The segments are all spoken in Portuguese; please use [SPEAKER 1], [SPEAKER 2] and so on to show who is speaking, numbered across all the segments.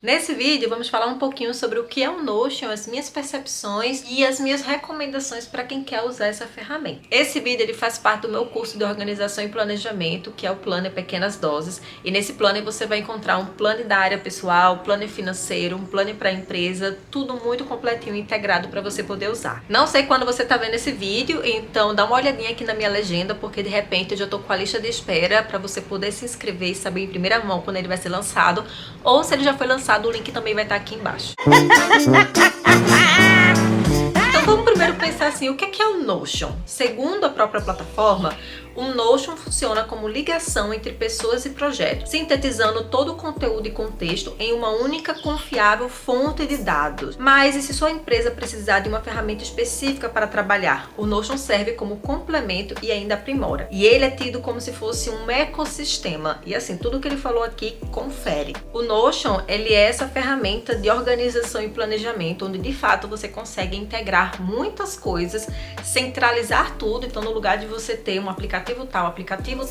[SPEAKER 1] Nesse vídeo vamos falar um pouquinho sobre o que é o Notion, as minhas percepções e as minhas recomendações para quem quer usar essa ferramenta. Esse vídeo ele faz parte do meu curso de organização e planejamento, que é o Planner Pequenas Doses, e nesse planner você vai encontrar um planner da área pessoal, planner financeiro, um planner para empresa, tudo muito completinho e integrado para você poder usar. Não sei quando você está vendo esse vídeo, então dá uma olhadinha aqui na minha legenda, porque de repente eu já estou com a lista de espera para você poder se inscrever e saber em primeira mão quando ele vai ser lançado, ou se ele já foi lançado, o link também vai estar aqui embaixo. Então vamos primeiro pensar assim, o que é o Notion? Segundo a própria plataforma, o Notion funciona como ligação entre pessoas e projetos, sintetizando todo o conteúdo e contexto em uma única confiável fonte de dados. Mas e se sua empresa precisar de uma ferramenta específica para trabalhar? O Notion serve como complemento e ainda aprimora. E ele é tido como se fosse um ecossistema. E assim, tudo que ele falou aqui, confere. O Notion, ele é essa ferramenta de organização e planejamento, onde de fato você consegue integrar muitas coisas, centralizar tudo. Então, no lugar de você ter um aplicativo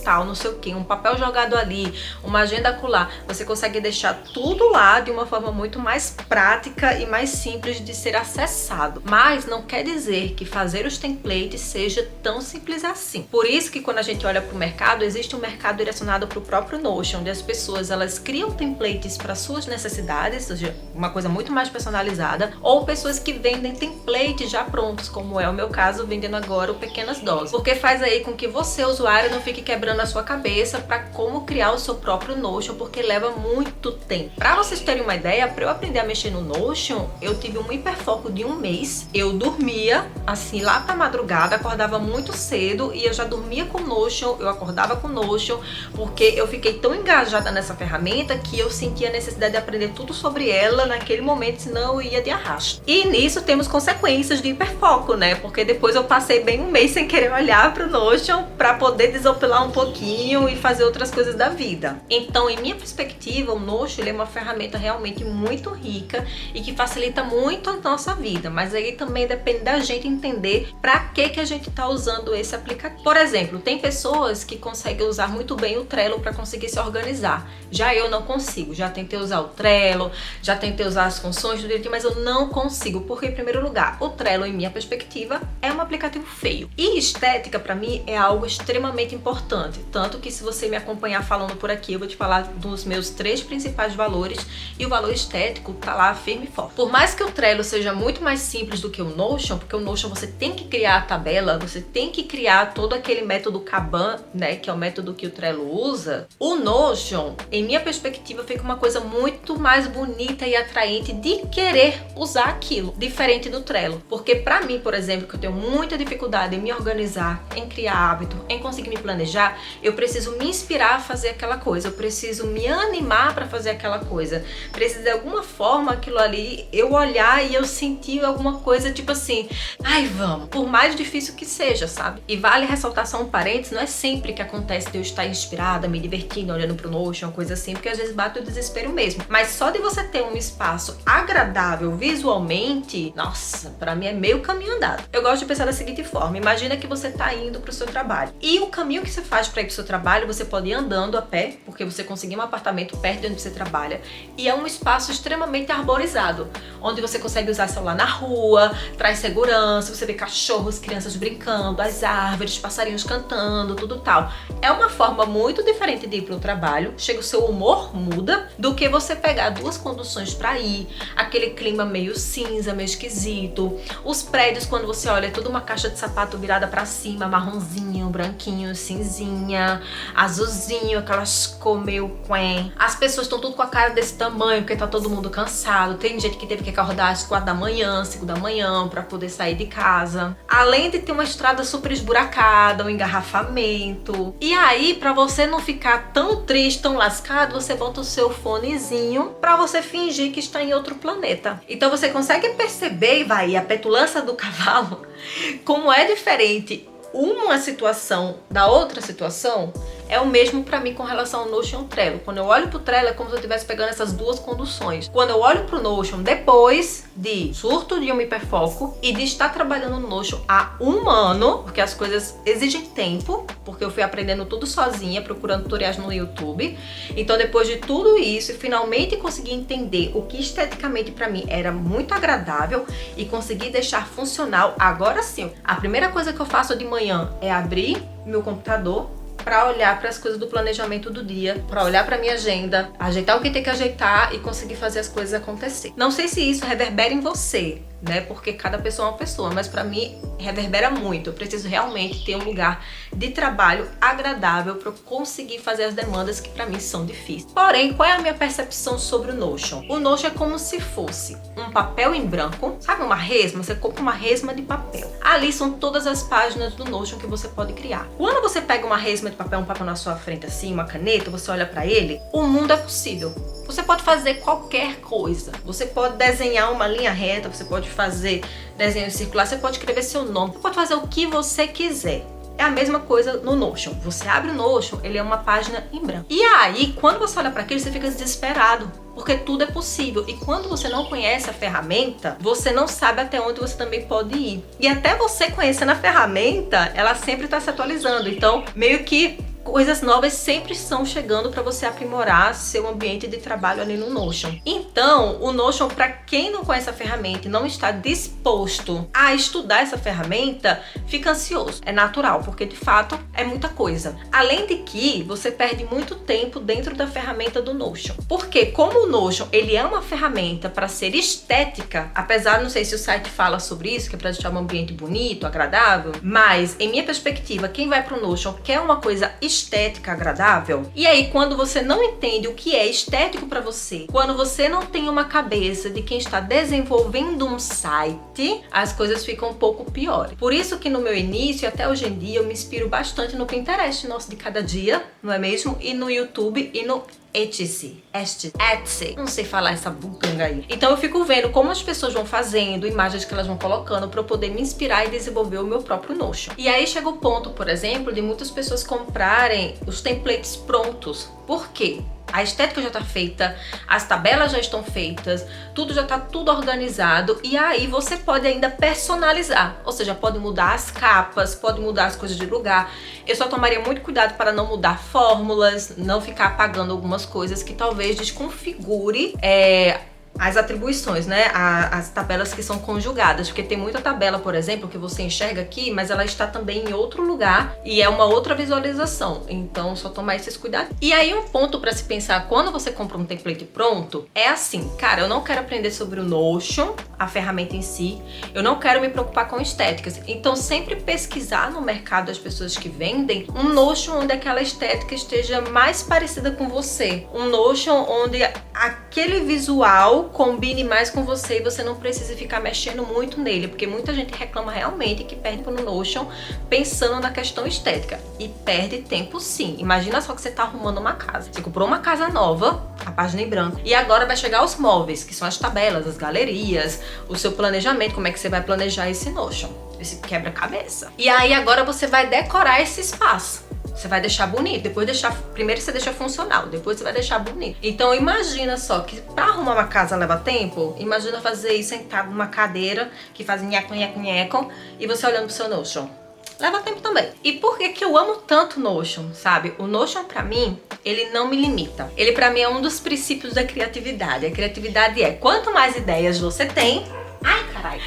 [SPEAKER 1] tal, não sei o que, um papel jogado ali, uma agenda acolá, você consegue deixar tudo lá de uma forma muito mais prática e mais simples de ser acessado. Mas não quer dizer que fazer os templates seja tão simples assim. Por isso que quando a gente olha para o mercado, existe um mercado direcionado para o próprio Notion, onde as pessoas elas criam templates para suas necessidades, ou seja, uma coisa muito mais personalizada, ou pessoas que vendem templates já prontos, como é o meu caso, vendendo agora o Pequenas Doses, porque faz aí com que você, usuário, não fique quebrando a sua cabeça para como criar o seu próprio Notion, porque leva muito tempo. Para vocês terem uma ideia, para eu aprender a mexer no Notion, eu tive um hiperfoco de um mês. Eu dormia assim lá para madrugada, acordava muito cedo e eu já dormia com Notion, eu acordava com Notion, porque eu fiquei tão engajada nessa ferramenta que eu sentia a necessidade de aprender tudo sobre ela naquele momento, senão eu ia de arrasto. E nisso temos consequências de hiperfoco, né? Porque depois eu passei bem um mês sem querer olhar para o Notion para poder desopilar um pouquinho e fazer outras coisas da vida. Então, em minha perspectiva, o Notion ele é uma ferramenta realmente muito rica e que facilita muito a nossa vida, mas aí também depende da gente entender para que a gente está usando esse aplicativo. Por exemplo, tem pessoas que conseguem usar muito bem o Trello para conseguir se organizar. Já eu não consigo, já tentei usar o Trello, já tentei usar as funções do direitinho, mas eu não consigo, porque em primeiro lugar, o Trello, em minha perspectiva, é um aplicativo feio. E estética, para mim, é algo extremamente importante, tanto que se você me acompanhar falando por aqui, eu vou te falar dos meus 3 principais valores e o valor estético tá lá firme e forte. Por mais que o Trello seja muito mais simples do que o Notion, porque o Notion você tem que criar a tabela, você tem que criar todo aquele método Kanban, né, que é o método que o Trello usa, o Notion, em minha perspectiva, fica uma coisa muito mais bonita e atraente de querer usar aquilo, diferente do Trello, porque para mim, por exemplo, que eu tenho muita dificuldade em me organizar, em criar hábito, em conseguir me planejar, eu preciso me inspirar a fazer aquela coisa, eu preciso me animar para fazer aquela coisa, preciso de alguma forma aquilo ali, eu olhar e eu sentir alguma coisa tipo assim, ai vamos, por mais difícil que seja, sabe? E vale ressaltar só um parênteses, não é sempre que acontece de eu estar inspirada, me divertindo, olhando pro Notion, coisa assim, porque às vezes bate o desespero mesmo, mas só de você ter um espaço agradável visualmente, nossa, pra mim é meio caminho andado. Eu gosto de pensar da seguinte forma, imagina que você tá indo pro seu trabalho, e o caminho que você faz para ir pro seu trabalho, você pode ir andando a pé, porque você conseguiu um apartamento perto de onde você trabalha, e é um espaço extremamente arborizado, onde você consegue usar celular na rua, traz segurança, você vê cachorros, crianças brincando, as árvores, passarinhos cantando, tudo tal. É uma forma muito diferente de ir pro trabalho, chega o seu humor muda, do que você pegar 2 conduções para ir, aquele clima meio cinza, meio esquisito, os prédios quando você olha é tudo uma caixa de sapato virada para cima, marronzinho, branquinho, cinzinha, azulzinho, aquelas cor meio quen. As pessoas estão tudo com a cara desse tamanho, porque tá todo mundo cansado. Tem gente que teve que acordar às 4 da manhã, 5 da manhã, pra poder sair de casa. Além de ter uma estrada super esburacada, um engarrafamento. E aí, pra você não ficar tão triste, tão lascado, você bota o seu fonezinho pra você fingir que está em outro planeta. Então você consegue perceber, e vai, a petulância do cavalo, como é diferente uma situação da outra situação. É o mesmo pra mim com relação ao Notion e ao Trello. Quando eu olho pro Trello é como se eu estivesse pegando essas duas conduções. Quando eu olho pro Notion, depois de surto de um hiperfoco e de estar trabalhando no Notion há um ano, porque as coisas exigem tempo, porque eu fui aprendendo tudo sozinha, procurando tutoriais no YouTube. Então depois de tudo isso, eu finalmente consegui entender o que esteticamente pra mim era muito agradável e consegui deixar funcional. Agora sim, a primeira coisa que eu faço de manhã é abrir meu computador para olhar para as coisas do planejamento do dia, para olhar para minha agenda, ajeitar o que tem que ajeitar e conseguir fazer as coisas acontecer. Não sei se isso reverbera em você, né? Porque cada pessoa é uma pessoa, mas para mim reverbera muito. Eu preciso realmente ter um lugar de trabalho agradável para eu conseguir fazer as demandas que para mim são difíceis. Porém, qual é a minha percepção sobre o Notion? O Notion é como se fosse um papel em branco, sabe uma resma? Você compra uma resma de papel. Ali são todas as páginas do Notion que você pode criar. Quando você pega uma resma de papel, um papel na sua frente assim, uma caneta, você olha para ele, o mundo é possível. Você pode fazer qualquer coisa. Você pode desenhar uma linha reta, você pode fazer desenho circular, você pode escrever seu nome, você pode fazer o que você quiser. É a mesma coisa no Notion. Você abre o Notion, ele é uma página em branco. E aí, quando você olha para aquilo, você fica desesperado, porque tudo é possível. E quando você não conhece a ferramenta, você não sabe até onde você também pode ir. E até você conhecendo a ferramenta, ela sempre está se atualizando. Então, meio que coisas novas sempre estão chegando para você aprimorar seu ambiente de trabalho ali no Notion. Então, o Notion, para quem não conhece a ferramenta e não está disposto a estudar essa ferramenta, fica ansioso. É natural, porque de fato é muita coisa. Além de que você perde muito tempo dentro da ferramenta do Notion. Porque como o Notion, ele é uma ferramenta para ser estética, apesar, não sei se o site fala sobre isso, que é para deixar um ambiente bonito, agradável, mas em minha perspectiva, quem vai para o Notion quer uma coisa estética agradável. E aí, quando você não entende o que é estético para você, quando você não tem uma cabeça de quem está desenvolvendo um site, as coisas ficam um pouco piores. Por isso que no meu início e até hoje em dia eu me inspiro bastante no Pinterest nosso de cada dia, não é mesmo? E no YouTube e no Etsy, não sei falar essa buganga aí. Então eu fico vendo como as pessoas vão fazendo, imagens que elas vão colocando para eu poder me inspirar e desenvolver o meu próprio Notion. E aí chega o ponto, por exemplo, de muitas pessoas comprarem os templates prontos. Por quê? A estética já está feita, as tabelas já estão feitas, tudo já está tudo organizado e aí você pode ainda personalizar, ou seja, pode mudar as capas, pode mudar as coisas de lugar. Eu só tomaria muito cuidado para não mudar fórmulas, não ficar apagando algumas coisas que talvez desconfigure as atribuições, né? As tabelas que são conjugadas, porque tem muita tabela, por exemplo, que você enxerga aqui, mas ela está também em outro lugar e é uma outra visualização. Então, só tomar esses cuidados. E aí, um ponto para se pensar quando você compra um template pronto é assim, cara, eu não quero aprender sobre o Notion, a ferramenta em si, eu não quero me preocupar com estéticas. Então, sempre pesquisar no mercado as pessoas que vendem um Notion onde aquela estética esteja mais parecida com você. Um Notion onde aquele visual combine mais com você e você não precisa ficar mexendo muito nele, porque muita gente reclama realmente que perde no Notion pensando na questão estética e perde tempo sim. Imagina só que você tá arrumando uma casa, você comprou uma casa nova, a página em branco, e agora vai chegar os móveis, que são as tabelas, as galerias, o seu planejamento, como é que você vai planejar esse Notion, esse quebra-cabeça. E aí agora você vai decorar esse espaço. Você vai deixar bonito, primeiro você deixa funcional, depois você vai deixar bonito. Então imagina só que pra arrumar uma casa leva tempo, imagina fazer isso sentado numa cadeira que faz nheco, nheco, nheco e você olhando pro seu Notion. Leva tempo também. E por que que eu amo tanto Notion, sabe? O Notion pra mim, ele não me limita. Ele pra mim é um dos princípios da criatividade. A criatividade é, quanto mais ideias você tem, ai caralho,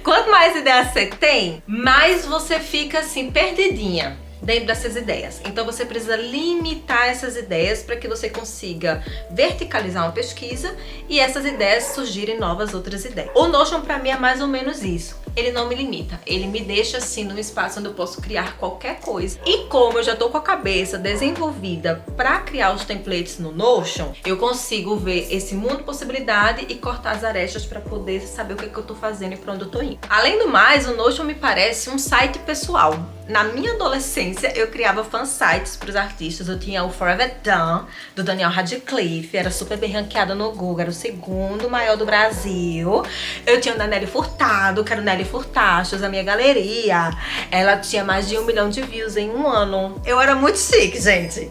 [SPEAKER 1] quanto mais ideias você tem, mais você fica assim, perdidinha dentro dessas ideias. Então você precisa limitar essas ideias para que você consiga verticalizar uma pesquisa e essas ideias surgirem novas outras ideias. O Notion para mim é mais ou menos isso. Ele não me limita, ele me deixa assim num espaço onde eu posso criar qualquer coisa. E como eu já tô com a cabeça desenvolvida para criar os templates no Notion, eu consigo ver esse mundo de possibilidade e cortar as arestas para poder saber o que eu tô fazendo e para onde eu tô indo. Além do mais, o Notion me parece um site pessoal, Na minha adolescência, eu criava fansites pros artistas. Eu tinha o Forever Done, do Daniel Radcliffe. Era super bem ranqueada no Google. Era o segundo maior do Brasil. Eu tinha o da Nelly Furtado, que era o Nelly Furtachos, a minha galeria. Ela tinha mais de 1 milhão de views em um ano. Eu era muito chique, gente.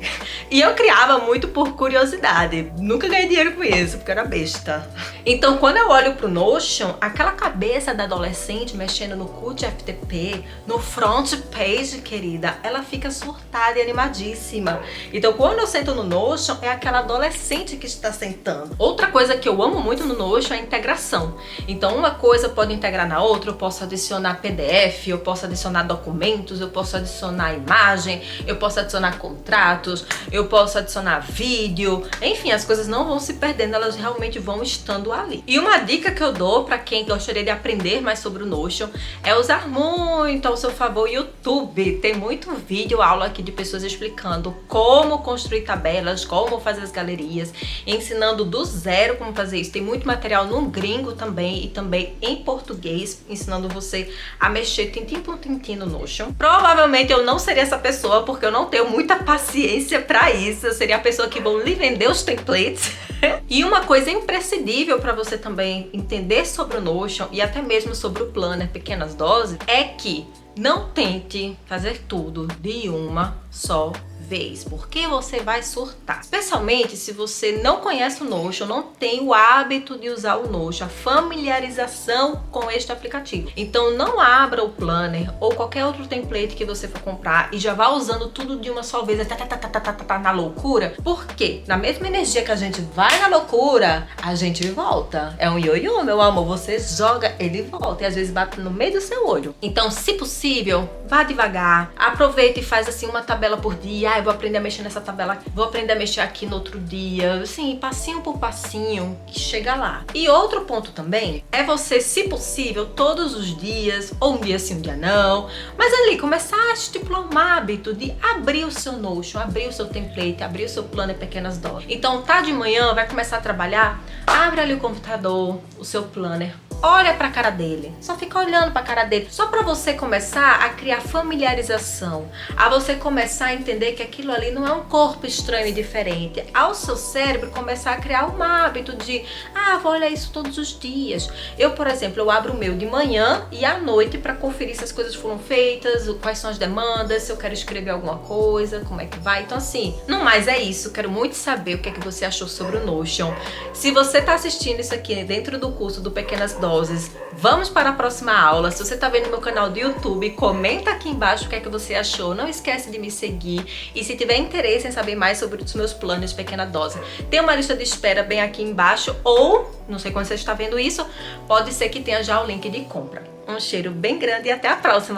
[SPEAKER 1] E eu criava muito por curiosidade. Nunca ganhei dinheiro com isso, porque eu era besta. Então, quando eu olho pro Notion, aquela cabeça da adolescente mexendo no CUT FTP, no front page, querida, ela fica surtada e animadíssima. Então, quando eu sento no Notion, é aquela adolescente que está sentando. Outra coisa que eu amo muito no Notion é a integração. Então, uma coisa pode integrar na outra. Eu posso adicionar PDF, eu posso adicionar documentos, eu posso adicionar imagem, eu posso adicionar contratos, eu posso adicionar vídeo. Enfim, as coisas não vão se perdendo, elas realmente vão estando ali. E uma dica que eu dou para quem gostaria de aprender mais sobre o Notion é usar muito ao seu favor o YouTube. Tem muito vídeo, aula aqui de pessoas explicando como construir tabelas, como fazer as galerias, ensinando do zero como fazer isso. Tem muito material no gringo também e também em português, ensinando você a mexer tintim por tintim no Notion. Provavelmente eu não seria essa pessoa, porque eu não tenho muita paciência para isso. Eu seria a pessoa que vou lhe vender os templates. E uma coisa imprescindível para você também entender sobre o Notion e até mesmo sobre o Planner Pequenas Doses é que não tente fazer tudo de uma só vez, porque você vai surtar. Especialmente se você não conhece o Notion, não tem o hábito de usar o Notion, a familiarização com este aplicativo. Então não abra o Planner ou qualquer outro template que você for comprar e já vá usando tudo de uma só vez, na loucura, porque na mesma energia que a gente vai na loucura, a gente volta. É um ioiô, meu amor, você joga, ele volta e às vezes bate no meio do seu olho. Então, se possível, vá devagar, aproveita e faz assim uma tabela por dia. Eu vou aprender a mexer nessa tabela, vou aprender a mexer aqui no outro dia, assim, passinho por passinho, que chega lá. E outro ponto também é você, se possível, todos os dias, ou um dia sim, um dia não, mas ali começar a estipular um hábito de abrir o seu Notion, abrir o seu template, abrir o seu Planner Pequenas Doses. Então, tá de manhã, vai começar a trabalhar, abre ali o computador, o seu Planner, olha pra cara dele, só fica olhando pra cara dele, só pra você começar a criar familiarização, a você começar a entender que aquilo ali não é um corpo estranho e diferente, ao seu cérebro começar a criar um hábito de, vou olhar isso todos os dias. Eu, por exemplo, eu abro o meu de manhã e à noite pra conferir se as coisas foram feitas, quais são as demandas, se eu quero escrever alguma coisa, como é que vai. Então assim, no mais é isso, quero muito saber o que é que você achou sobre o Notion. Se você tá assistindo isso aqui dentro do curso do Pequenas Doses, vamos para a próxima aula. Se você tá vendo meu canal do YouTube, comenta aqui embaixo o que é que você achou. Não esquece de me seguir. E se tiver interesse em saber mais sobre os meus planos de Pequena Dose, tem uma lista de espera bem aqui embaixo. Ou, não sei quando você está vendo isso, pode ser que tenha já o link de compra. Um cheiro bem grande e até a próxima!